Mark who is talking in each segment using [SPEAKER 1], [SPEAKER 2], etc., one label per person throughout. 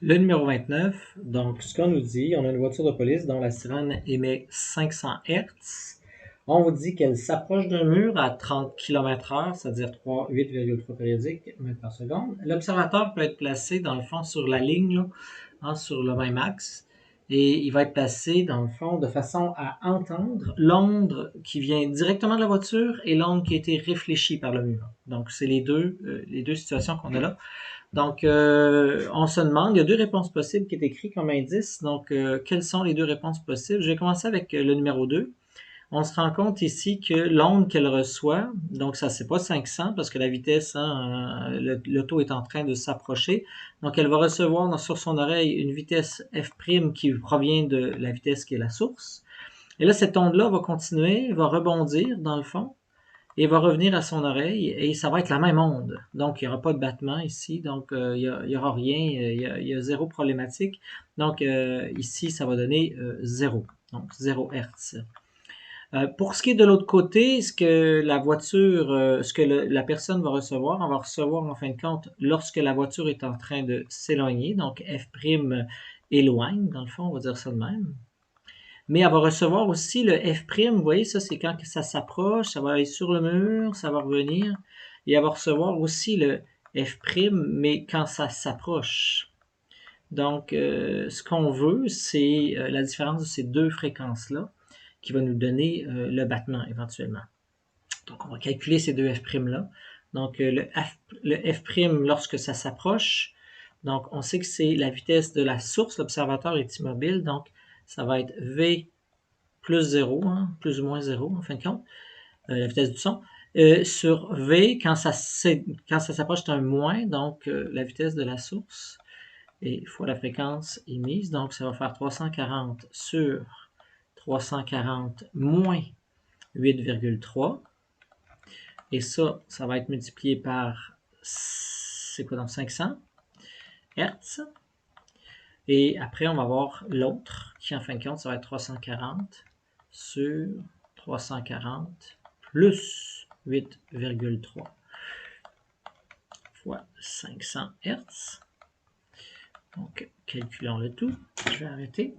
[SPEAKER 1] Le numéro 29, donc ce qu'on nous dit, on a une voiture de police dont la sirène émet 500 Hz. On vous dit qu'elle s'approche d'un mur à 30 km/h, c'est-à-dire 8,3 périodiques mètres par seconde. L'observateur peut être placé dans le fond sur la ligne, là, sur le même axe. Et il va être placé dans le fond de façon à entendre l'onde qui vient directement de la voiture et l'onde qui a été réfléchie par le mur. Donc c'est les deux situations qu'on a là. Donc, on se demande, il y a deux réponses possibles qui est écrit comme indice. Donc, quelles sont les deux réponses possibles? Je vais commencer avec le numéro 2. On se rend compte ici que l'onde qu'elle reçoit, donc ça c'est pas 500 parce que la vitesse, l'auto est en train de s'approcher. Donc, elle va recevoir sur son oreille une vitesse f' qui provient de la vitesse qui est la source. Et là, cette onde-là va continuer, va rebondir dans le fond et va revenir à son oreille et ça va être la même onde. Donc, il n'y aura pas de battement ici, donc il n'y aura rien, il y a zéro problématique. Donc, ici, ça va donner 0, donc 0 Hz. Pour ce qui est de l'autre côté, ce que la voiture, ce que la personne va recevoir, on va recevoir en fin de compte lorsque la voiture est en train de s'éloigner, donc f' éloigne, dans le fond, on va dire ça de même. Mais elle va recevoir aussi le f', vous voyez, ça c'est quand ça s'approche, ça va aller sur le mur, ça va revenir. Et elle va recevoir aussi le f', mais quand ça s'approche. Donc, ce qu'on veut, c'est la différence de ces deux fréquences-là qui va nous donner le battement éventuellement. Donc, on va calculer ces deux f' là. Donc, le f' lorsque ça s'approche, donc on sait que c'est la vitesse de la source, l'observateur est immobile, donc ça va être V plus 0, plus ou moins 0 en fin de compte, la vitesse du son. Sur V, quand ça s'approche, c'est un moins, donc la vitesse de la source, et fois la fréquence émise, donc ça va faire 340 sur 340 moins 8,3. Et ça va être multiplié par, c'est quoi donc, 500 Hz. Et après, on va voir l'autre, qui en fin de compte, ça va être 340 sur 340 plus 8,3 fois 500 Hz. Donc, calculons le tout. Je vais arrêter.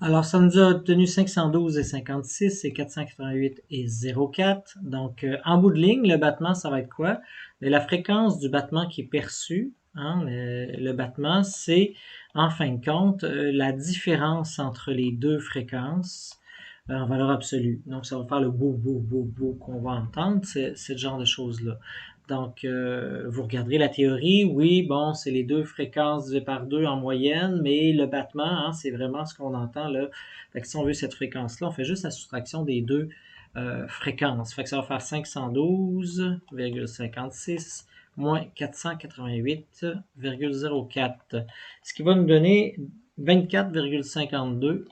[SPEAKER 1] Alors, ça nous a obtenu 512 et 56 et 488 et 0,4. Donc, en bout de ligne, le battement, ça va être quoi? La fréquence du battement qui est perçue, le battement, c'est, en fin de compte, la différence entre les deux fréquences en valeur absolue. Donc, ça va faire le beau, beau, beau, beau qu'on va entendre, c'est ce genre de choses-là. Donc, vous regarderez la théorie, oui, bon, c'est les deux fréquences divisées par 2 en moyenne, mais le battement, c'est vraiment ce qu'on entend là. Fait que si on veut cette fréquence-là, on fait juste la soustraction des deux fréquences. Fait que ça va faire 512,56 moins 488,04, ce qui va nous donner 24,52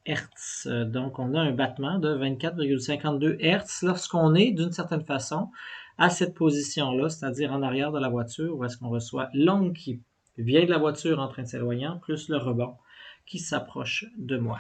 [SPEAKER 1] Hz. Donc, on a un battement de 24,52 Hz lorsqu'on est, d'une certaine façon, à cette position-là, c'est-à-dire en arrière de la voiture, où est-ce qu'on reçoit l'onde qui vient de la voiture en train de s'éloigner, plus le rebond qui s'approche de moi.